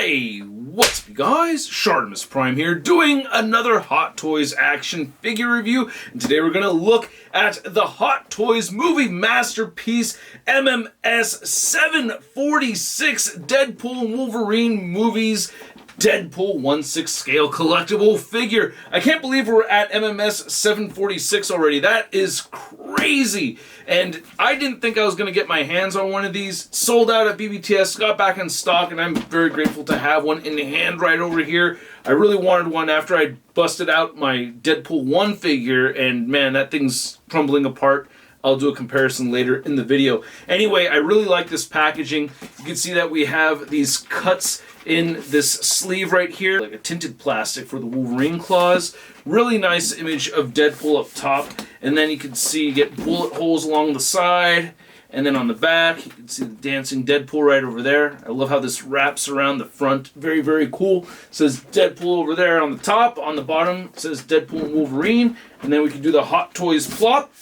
Hey, what's up, you guys? ShartimusPrime here, doing another Hot Toys action figure review. And today we're going to look at the Hot Toys movie masterpiece MMS 746 Deadpool and Wolverine movies Deadpool 1/6 scale collectible figure. I can't believe we're at MMS 746 already. That is crazy. And I didn't think I was going to get my hands on one of these. Sold out at BBTS, got back in stock, and I'm very grateful to have one in the hand right over here. I really wanted one after I busted out my Deadpool 1 figure, and man, that thing's crumbling apart. I'll do a comparison later in the video. Anyway, I really like this packaging. You can see that we have these cuts in this sleeve right here, like a tinted plastic for the Wolverine claws. Really nice image of Deadpool up top. And then you can see you get bullet holes along the side. And then on the back, you can see the dancing Deadpool right over there. I love how this wraps around the front. Very, very cool. It says Deadpool over there on the top. On the bottom, it says Deadpool and Wolverine. And then we can do the Hot Toys plop.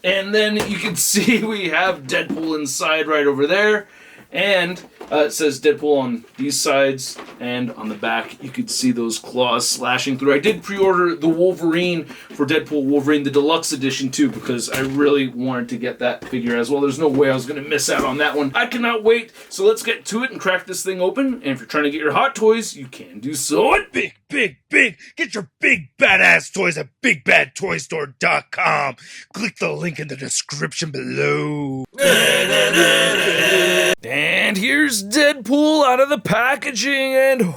And then you can see we have Deadpool inside right over there. And it says Deadpool on these sides, and on the back you could see those claws slashing through. I did pre-order the Wolverine for Deadpool Wolverine, the deluxe edition too, because I really wanted to get that figure as well. There's no way I was going to miss out on that one. I cannot wait. So let's get to it and crack this thing open. And if you're trying to get your Hot Toys, you can do so at Big! Get your big badass toys at BigBadToyStore.com. Click the link in the description below. And here's Deadpool out of the packaging, and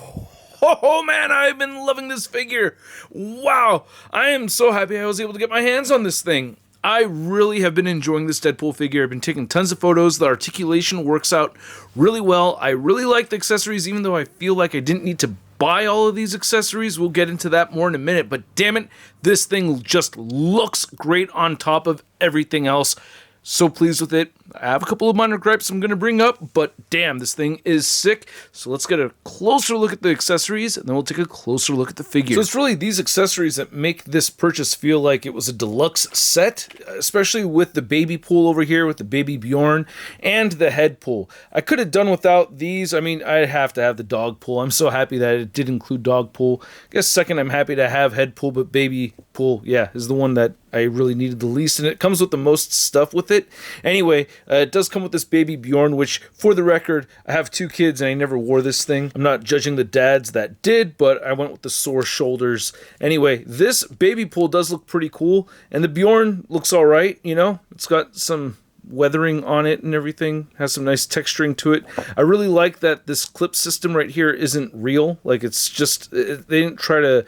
oh man, I've been loving this figure. Wow, I am so happy I was able to get my hands on this thing. I really have been enjoying this Deadpool figure. I've been taking tons of photos. The articulation works out really well. I really like the accessories, even though I feel like I didn't need to buy all of these accessories. We'll get into that more in a minute, but damn it, this thing just looks great on top of everything else. So pleased with it. I have a couple of minor gripes I'm going to bring up, but damn, this thing is sick. So let's get a closer look at the accessories, and then we'll take a closer look at the figure. So it's really these accessories that make this purchase feel like it was a deluxe set, especially with the baby pool over here, with the baby Bjorn, and the head pool. I could have done without these. I mean, I have to have the dog pool. I'm so happy that it did include dog pool. I guess second, I'm happy to have head pool, but baby pool, yeah, is the one that I really needed the least, and it comes with the most stuff with it. Anyway, it does come with this baby Bjorn, which, for the record, I have 2 kids and I never wore this thing. I'm not judging the dads that did, but I went with the sore shoulders. Anyway, this baby pool does look pretty cool, and the Bjorn looks alright, you know? It's got some weathering on it and everything, has some nice texturing to it. I really like that this clip system right here isn't real. Like, it's just, they didn't try to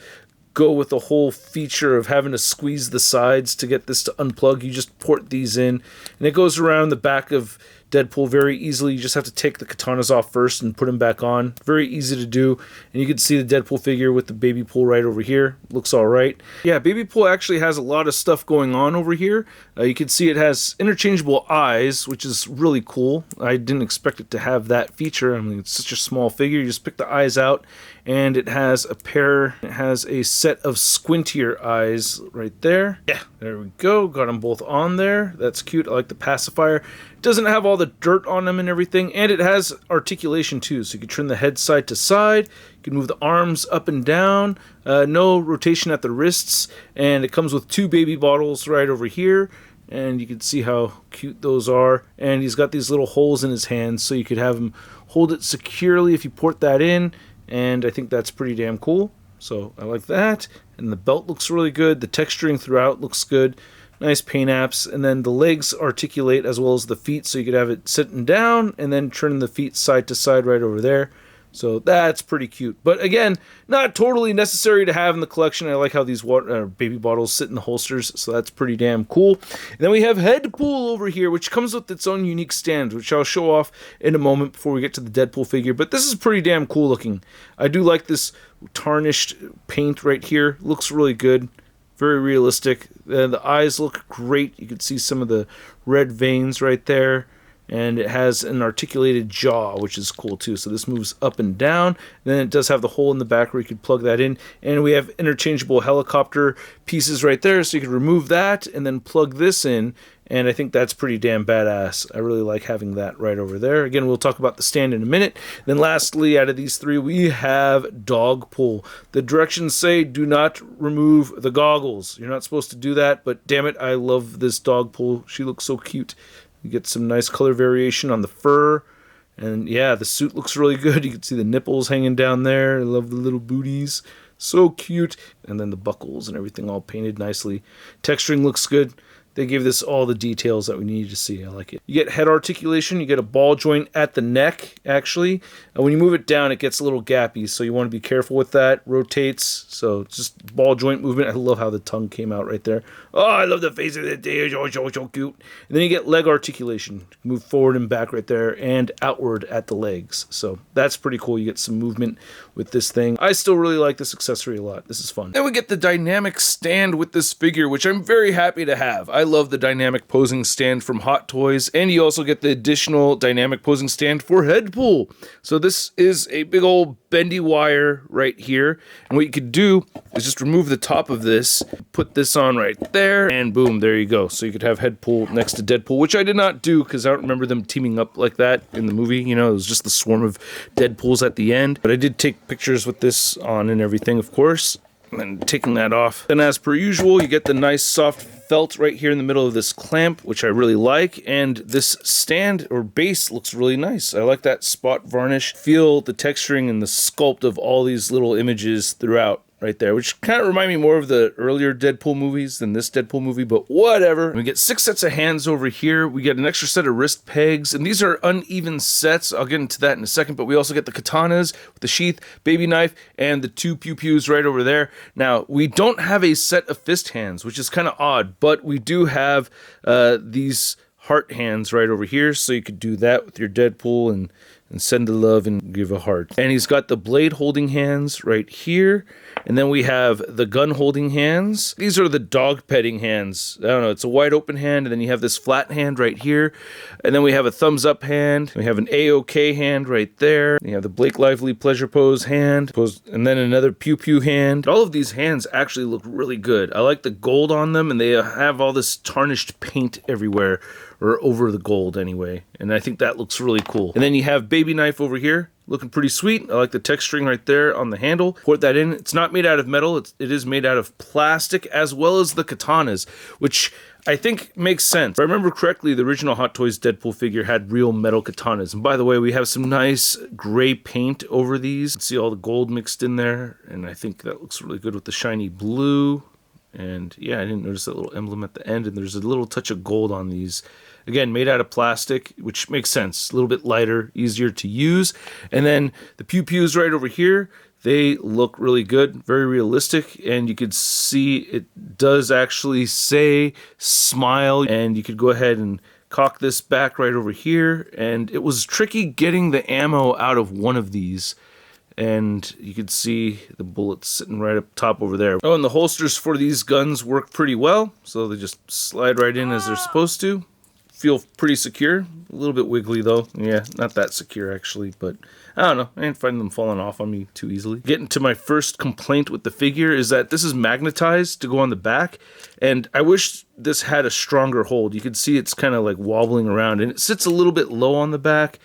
go with the whole feature of having to squeeze the sides to get this to unplug. You just port these in, and it goes around the back of Deadpool very easily. You just have to take the katanas off first and put them back on. Very easy to do. And you can see the Deadpool figure with the baby pool right over here. Looks alright. Yeah, baby pool actually has a lot of stuff going on over here. You can see it has interchangeable eyes, which is really cool. I didn't expect it to have that feature. I mean, it's such a small figure. You just pick the eyes out, and it has a pair, it has a set of squintier eyes right there. Yeah, there we go. Got them both on there. That's cute. I like the pacifier. It doesn't have all the dirt on them and everything, and it has articulation too, so you can turn the head side to side. You can move the arms up and down. No rotation at the wrists, and it comes with 2 baby bottles right over here, and you can see how cute those are. And he's got these little holes in his hands, so you could have him hold it securely if you port that in, and I think that's pretty damn cool. So I like that, and the belt looks really good. The texturing throughout looks good. Nice paint apps, and then the legs articulate as well as the feet, so you could have it sitting down and then turning the feet side to side right over there. So that's pretty cute. But again, not totally necessary to have in the collection. I like how these baby bottles sit in the holsters, so that's pretty damn cool. And then we have Deadpool over here, which comes with its own unique stand, which I'll show off in a moment before we get to the Deadpool figure. But this is pretty damn cool looking. I do like this tarnished paint right here. Looks really good. Very realistic. The eyes look great. You can see some of the red veins right there. and it has an articulated jaw, which is cool too. So this moves up and down. And then it does have the hole in the back where you could plug that in. And we have interchangeable helicopter pieces right there, so you could remove that and then plug this in. And I think that's pretty damn badass. I really like having that right over there. Again, we'll talk about the stand in a minute. Then lastly, out of these three, we have Dogpool. The directions say do not remove the goggles. You're not supposed to do that, but damn it, I love this Dogpool. She looks so cute. You get some nice color variation on the fur. And yeah, the suit looks really good. You can see the nipples hanging down there. I love the little booties. So cute. And then the buckles and everything all painted nicely. Texturing looks good. They gave this all the details that we needed to see. I like it. You get head articulation. You get a ball joint at the neck, actually. When you move it down, it gets a little gappy, so you want to be careful with that. Rotates, so it's just ball joint movement. I love how the tongue came out right there. Oh, I love the face of the day. So cute. And then you get leg articulation. Move forward and back right there, and outward at the legs. So that's pretty cool. You get some movement with this thing. I still really like this accessory a lot. This is fun. Then we get the dynamic stand with this figure, which I'm very happy to have. I love the dynamic posing stand from Hot Toys, and you also get the additional dynamic posing stand for Deadpool. So this is a big old bendy wire right here, and what you could do is just remove the top of this, put this on right there, and boom, there you go. So you could have Deadpool next to Deadpool, which I did not do because I don't remember them teaming up like that in the movie. You know, it was just the swarm of Deadpools at the end, but I did take pictures with this on and everything, of course. And then taking that off. Then as per usual, you get the nice soft felt right here in the middle of this clamp, which I really like. And this stand or base looks really nice. I like that spot varnish. Feel the texturing and the sculpt of all these little images throughout. Right there, which kind of remind me more of the earlier Deadpool movies than this Deadpool movie, but whatever. We get 6 sets of hands over here. We get an extra set of wrist pegs, and these are uneven sets. I'll get into that in a second, but we also get the katanas with the sheath, baby knife, and the 2 pew-pews right over there. Now, we don't have a set of fist hands, which is kind of odd, but we do have these heart hands right over here, so you could do that with your Deadpool and send the love and give a heart. And he's got the blade holding hands right here. And then we have the gun holding hands. These are the dog petting hands. I don't know, it's a wide open hand, and then you have this flat hand right here. And then we have a thumbs up hand. We have an A-OK hand right there. You have the Blake Lively pleasure pose hand. And then another pew pew hand. All of these hands actually look really good. I like the gold on them, and they have all this tarnished paint everywhere. Or over the gold anyway. And I think that looks really cool. And then you have baby knife over here. Looking pretty sweet. I like the texturing right there on the handle. Put that in. It's not made out of metal. It is made out of plastic, as well as the katanas, which I think makes sense. If I remember correctly, the original Hot Toys Deadpool figure had real metal katanas. And by the way, we have some nice gray paint over these. See all the gold mixed in there. And I think that looks really good with the shiny blue. And yeah, I didn't notice that little emblem at the end. And there's a little touch of gold on these. Again, made out of plastic, which makes sense. A little bit lighter, easier to use. And then the pew-pews right over here, they look really good, very realistic. And you could see it does actually say smile. And you could go ahead and cock this back right over here. And it was tricky getting the ammo out of one of these. And you could see the bullets sitting right up top over there. Oh, and the holsters for these guns work pretty well. So they just slide right in as they're supposed to. Feel pretty secure. A little bit wiggly though. Yeah, not that secure actually, but I don't know. I ain't finding them falling off on me too easily. Getting to my first complaint with the figure is that this is magnetized to go on the back, and I wish this had a stronger hold. You can see it's kind of like wobbling around, and it sits a little bit low on the back.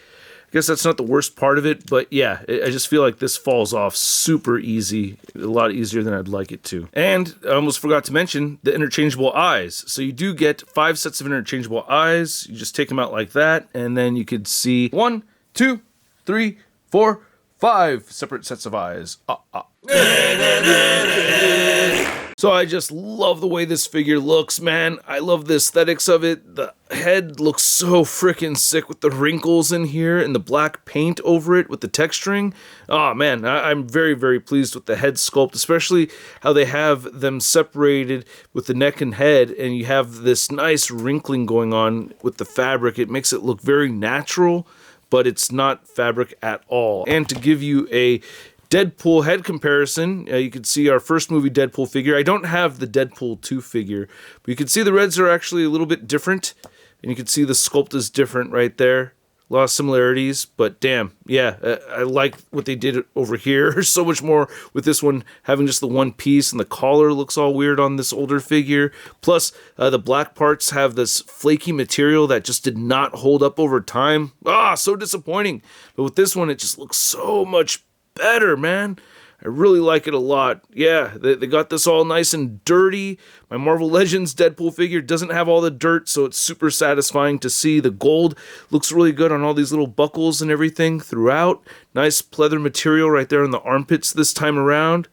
I guess that's not the worst part of it, but yeah, I just feel like this falls off super easy, a lot easier than I'd like it to. And I almost forgot to mention the interchangeable eyes. So you do get 5 sets of interchangeable eyes. You just take them out like that, and then you could see 1, 2, 3, 4, 5 separate sets of eyes. So I just love the way this figure looks, man. I love the aesthetics of it. The head looks so freaking sick with the wrinkles in here and the black paint over it with the texturing. Oh man, I'm very, very pleased with the head sculpt, especially how they have them separated with the neck and head, and you have this nice wrinkling going on with the fabric. It makes it look very natural, but it's not fabric at all. And to give you a Deadpool head comparison, you can see our first movie Deadpool figure. I don't have the Deadpool 2 figure, but you can see the reds are actually a little bit different. and you can see the sculpt is different right there. A lot of similarities, but damn, yeah, I like what they did over here so much more with this one having just the one piece, and the collar looks all weird on this older figure. Plus, the black parts have this flaky material that just did not hold up over time. So disappointing. But with this one, it just looks so much better, man. I really like it a lot. Yeah, they got this all nice and dirty. My Marvel Legends Deadpool figure doesn't have all the dirt, so it's super satisfying to see. The gold looks really good on all these little buckles and everything throughout. Nice pleather material right there on the armpits this time around.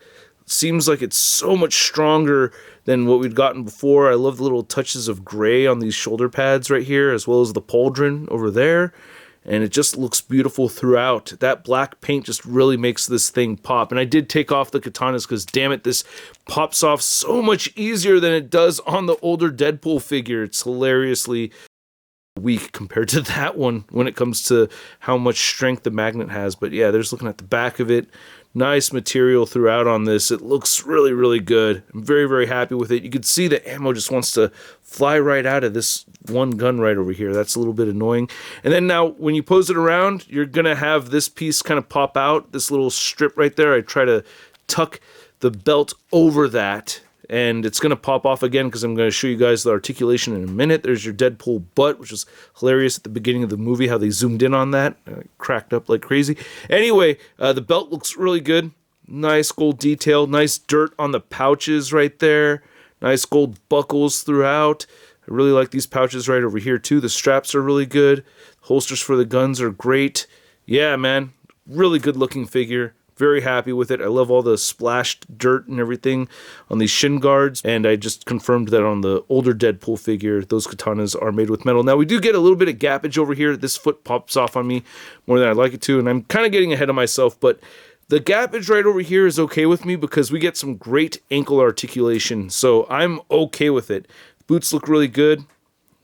Seems like it's so much stronger than what we'd gotten before. I love the little touches of gray on these shoulder pads right here, as well as the pauldron over there. And it just looks beautiful throughout. That black paint just really makes this thing pop. And I did take off the katanas because, damn it, this pops off so much easier than it does on the older Deadpool figure. It's hilariously weak compared to that one when it comes to how much strength the magnet has. But yeah, there's looking at the back of it. Nice material throughout on this. It looks really, really good. I'm very, very happy with it. You can see the ammo just wants to fly right out of this one gun right over here. That's a little bit annoying. And then now when you pose it around, you're going to have this piece kind of pop out, this little strip right there. I try to tuck the belt over that, and it's going to pop off again because I'm going to show you guys the articulation in a minute. There's your Deadpool butt, which is hilarious at the beginning of the movie, how they zoomed in on that. Cracked up like crazy. Anyway, the belt looks really good. Nice gold detail. Nice dirt on the pouches right there. Nice gold buckles throughout. I really like these pouches right over here too. The straps are really good. Holsters for the guns are great. Yeah, man. Really good looking figure. Very happy with it. I love all the splashed dirt and everything on these shin guards. And I just confirmed that on the older Deadpool figure, those katanas are made with metal. Now, we do get a little bit of gappage over here. This foot pops off on me more than I'd like it to. And I'm kind of getting ahead of myself, but the gappage right over here is okay with me because we get some great ankle articulation. So I'm okay with it. Boots look really good.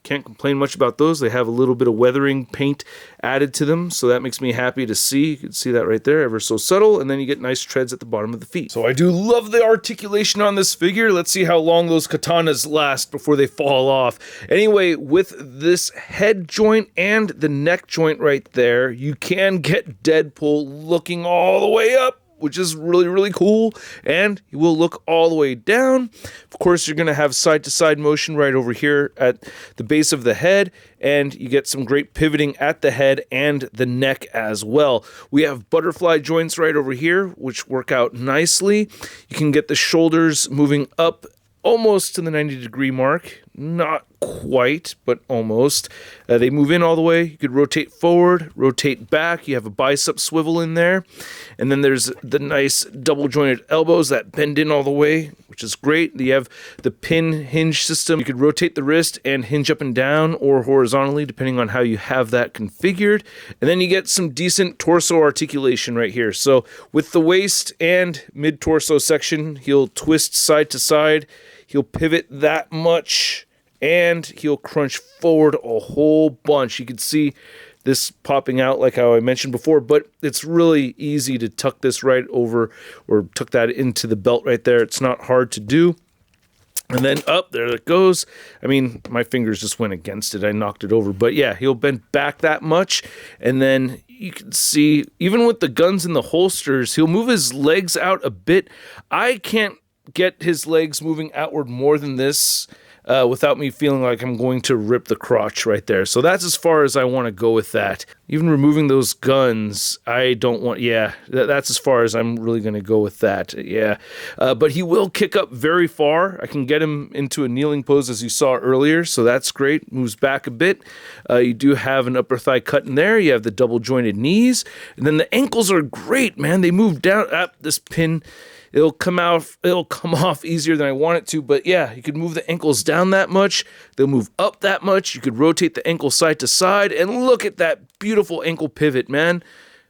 Can't complain much about those. They have a little bit of weathering paint added to them, so that makes me happy to see. You can see that right there, ever so subtle, and then you get nice treads at the bottom of the feet. So I do love the articulation on this figure. Let's see how long those katanas last before they fall off. Anyway, with this head joint and the neck joint right there, you can get Deadpool looking all the way up, which is really, really cool, and he will look all the way down. Of course, you're going to have side-to-side motion right over here at the base of the head, and you get some great pivoting at the head and the neck as well. We have butterfly joints right over here, which work out nicely. You can get the shoulders moving up almost to the 90-degree mark. Not quite, but almost. They move in all the way. You could rotate forward, rotate back. You have a bicep swivel in there. And then there's the nice double-jointed elbows that bend in all the way, which is great. You have the pin hinge system. You could rotate the wrist and hinge up and down or horizontally, depending on how you have that configured. And then you get some decent torso articulation right here. So with the waist and mid-torso section, he'll twist side to side. He'll pivot that much, and he'll crunch forward a whole bunch. You can see this popping out like how I mentioned before, but it's really easy to tuck this right over or tuck that into the belt right there. It's not hard to do. And then up there it goes. I mean, my fingers just went against it. I knocked it over. But yeah, he'll bend back that much. And then you can see, even with the guns in the holsters, he'll move his legs out a bit. I can't get his legs moving outward more than this without me feeling like I'm going to rip the crotch right there. So that's as far as I want to go with that. Even removing those guns, I don't want, that's as far as I'm really going to go with that, but he will kick up very far. I can get him into a kneeling pose as you saw earlier, so that's great. Moves back a bit. You do have an upper thigh cut in there. You have the double jointed knees. And then the ankles are great, man. They move down up this pin. It'll come off easier than I want it to, but yeah, you could move the ankles down that much. They'll move up that much. You could rotate the ankle side to side, and look at that beautiful ankle pivot, man.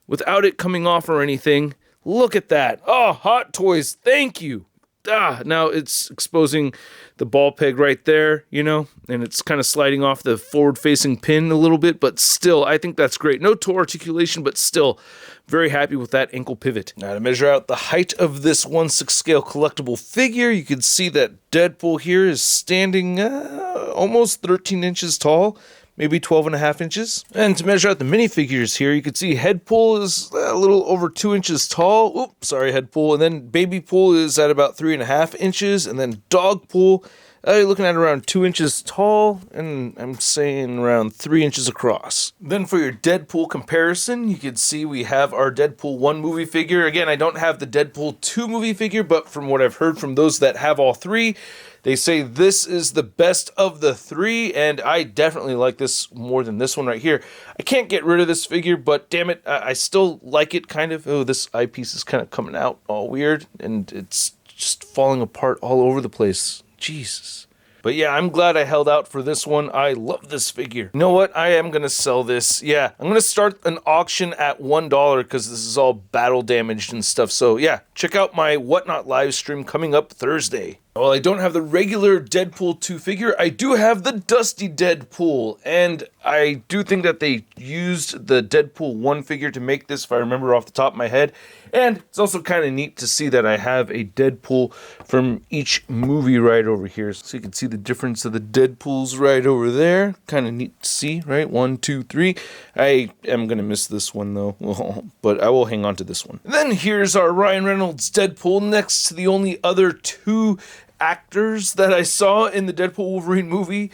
Without it coming off or anything. Look at that. Oh, Hot Toys, thank you. Now it's exposing the ball peg right there, and it's kind of sliding off the forward-facing pin a little bit, but still, I think that's great. No toe articulation, but still very happy with that ankle pivot. Now to measure out the height of this 1/6 scale collectible figure, you can see that Deadpool here is standing almost 13 inches tall, maybe 12.5 inches. And to measure out the minifigures here, you can see Headpool is a little over 2 inches tall. Oops, sorry, Headpool. And then Babypool is at about 3.5 inches. And then Dogpool, you're looking at around 2 inches tall, and I'm saying around 3 inches across. Then for your Deadpool comparison, you can see we have our Deadpool 1 movie figure. Again, I don't have the Deadpool 2 movie figure, but from what I've heard from those that have all three, they say this is the best of the three, and I definitely like this more than this one right here. I can't get rid of this figure, but damn it, I still like it kind of. Oh, this eyepiece is kind of coming out all weird, and it's just falling apart all over the place. Jesus. But yeah, I'm glad I held out for this one. I love this figure. You know what? I am going to sell this. Yeah, I'm going to start an auction at $1 because this is all battle damaged and stuff. So yeah, check out my Whatnot live stream coming up Thursday. Well, I don't have the regular Deadpool 2 figure. I do have the Dusty Deadpool, and I do think that they used the Deadpool 1 figure to make this, if I remember off the top of my head. And it's also kind of neat to see that I have a Deadpool from each movie right over here. So you can see the difference of the Deadpools right over there. Kind of neat to see, right? 1, 2, 3. I am going to miss this one, though. But I will hang on to this one. And then here's our Ryan Reynolds Deadpool next to the only other two actors that I saw in the Deadpool Wolverine movie,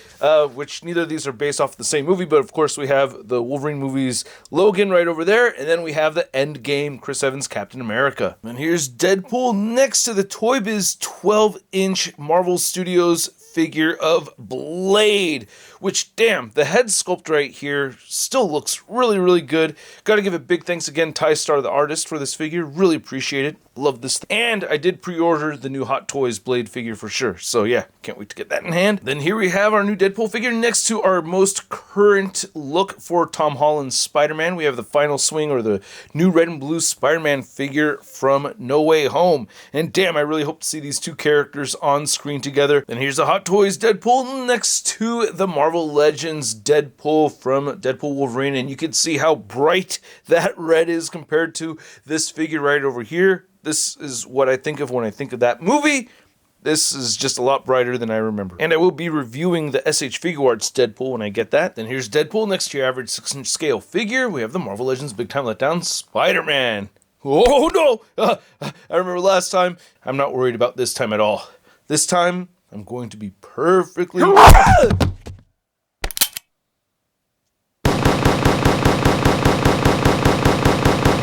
which neither of these are based off the same movie, but of course we have the Wolverine movie's Logan right over there, and then we have the Endgame Chris Evans Captain America. And here's Deadpool next to the Toy Biz 12-inch Marvel Studios figure of Blade, which, damn, the head sculpt right here still looks really, really good. Gotta give a big thanks again, Ty Star, the artist, for this figure. Really appreciate it. Love this. And I did pre-order the new Hot Toys Blade figure for sure. So yeah, can't wait to get that in hand. Then here we have our new Deadpool figure next to our most current look for Tom Holland's Spider-Man. We have the final swing, or the new red and blue Spider-Man figure from No Way Home. And damn, I really hope to see these two characters on screen together. Then here's the Hot Toys Deadpool next to the Marvel Legends Deadpool from Deadpool Wolverine. And you can see how bright that red is compared to this figure right over here. This is what I think of when I think of that movie. This is just a lot brighter than I remember. And I will be reviewing the SH Figure Arts Deadpool when I get that. Then here's Deadpool next to your average 6-inch scale figure. We have the Marvel Legends Big Time Letdown Spider-Man. Oh no! I remember last time. I'm not worried about this time at all. This time, I'm going to be perfectly...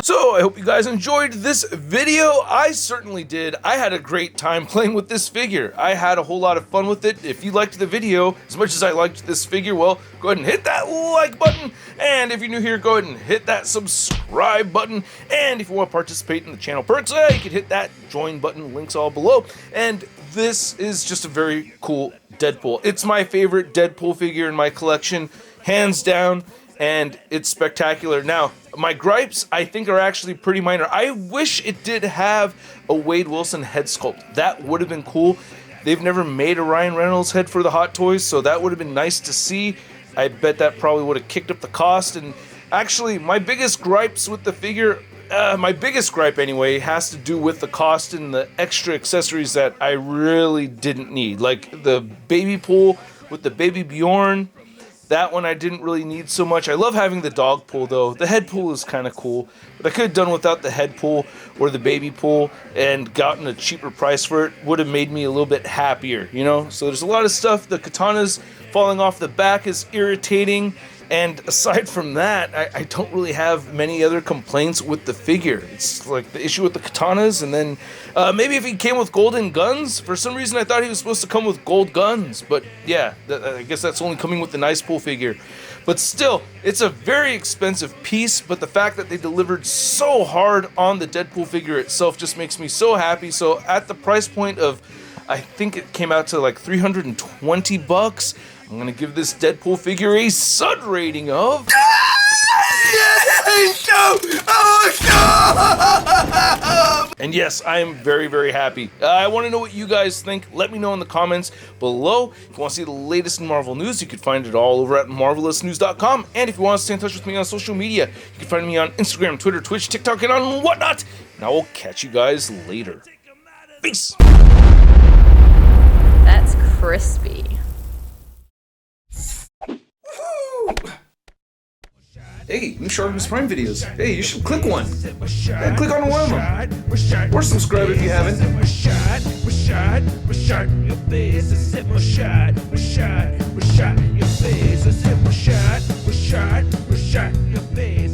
So, I hope you guys enjoyed this video. I certainly did. I had a great time playing with this figure. I had a whole lot of fun with it. If you liked the video as much as I liked this figure, well, go ahead and hit that like button. And if you're new here, go ahead and hit that subscribe button. And if you want to participate in the channel perks, you can hit that join button. Links all below. And this is just a very cool Deadpool. It's my favorite Deadpool figure in my collection, hands down. And it's spectacular. Now, my gripes, I think, are actually pretty minor. I wish it did have a Wade Wilson head sculpt. That would have been cool. They've never made a Ryan Reynolds head for the Hot Toys, so that would have been nice to see. I bet that probably would have kicked up the cost. And actually, my biggest gripes with the figure, my biggest gripe anyway, has to do with the cost and the extra accessories that I really didn't need. Like the baby pool with the baby Bjorn. That one I didn't really need so much. I love having the dog pool though. The head pool is kind of cool, but I could have done without the head pool or the baby pool and gotten a cheaper price for it. Would have made me a little bit happier, you know? So there's a lot of stuff. The katanas falling off the back is irritating. And aside from that, I don't really have many other complaints with the figure. It's like the issue with the katanas, and then maybe if he came with golden guns. For some reason, I thought he was supposed to come with gold guns. But yeah, I guess that's only coming with the nice pool figure. But still, it's a very expensive piece, but the fact that they delivered so hard on the Deadpool figure itself just makes me so happy. So at the price point of, I think it came out to like $320, I'm gonna give this Deadpool figure a SUD rating of... And yes, I am very, very happy. I want to know what you guys think. Let me know in the comments below. If you want to see the latest in Marvel news, you can find it all over at marvelousnews.com. And if you want to stay in touch with me on social media, you can find me on Instagram, Twitter, Twitch, TikTok, and on whatnot. And I will catch you guys later. Peace. That's crispy. Woo! Hey, new ShartimusPrime videos. Hey, you should click one. Yeah, click on one of them. Or subscribe if you haven't. Your face.